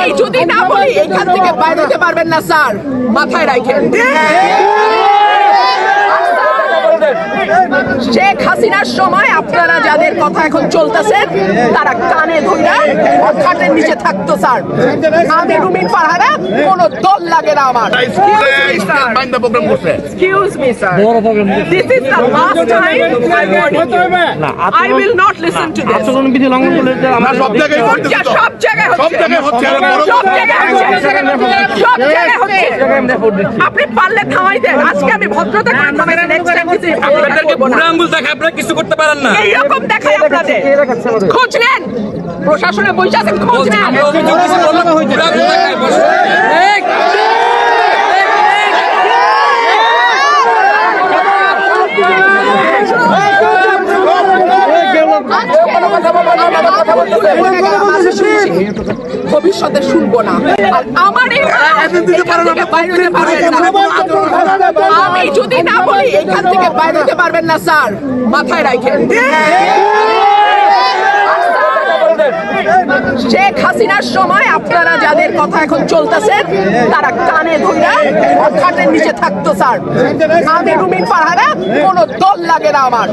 আমি যদি না বলি এখান থেকে বাইরে যেতে পারবেন না স্যার, মাথায় রাখেন। শেখ হাসিনার সময় আপনারা যাদের কথা এখন চলতেছেন তারা কানে ধইরা খাটের নিচে থাকতো স্যার। আমি রুমিন ফারহানা, কোন দল লাগে না আমার। Excuse me sir, this is the last time I'm warning you. I will not listen to this. আচরণ বিধি লঙ্ঘন করলে আমরা সব জায়গায় হচ্ছে, সব জায়গায় হচ্ছে। আপনি পারলে থামাই দেন। আজকে আমি ভদ্রতা করে থামাইছি, নেক্সট টাইম কিছু আপনাদেরকে বুড়ো আঙ্গুল দেখায় আপনারা কিছু করতে পারেন না। এইরকম দেখাই আপনাদের। খোঁজ নেন, প্রশাসনে বসে আছেন, খোঁজ নেন। ভবিষ্যতে শুনবো না। আর আমার আমি যদি না বলি এখান থেকে বাইরে যেতে পারবেন না স্যার, মাথায় রাখেন। শেখ হাসিনার সময় আপনারা যাদের কথা এখন চলতেছেন তারা কানে ধইরা খাটের নিচে থাকতো স্যার। আমি রুমিন ফারহানা, কোন দল লাগে না আমার।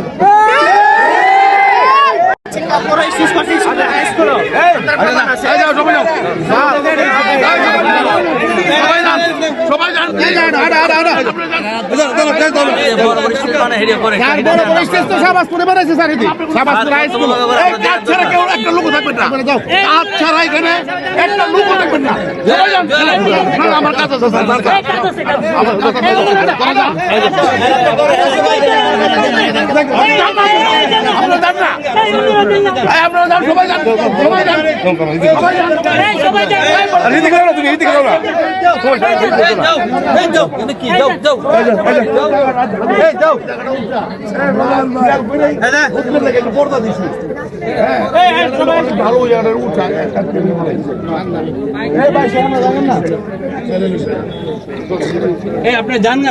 আপনি জান না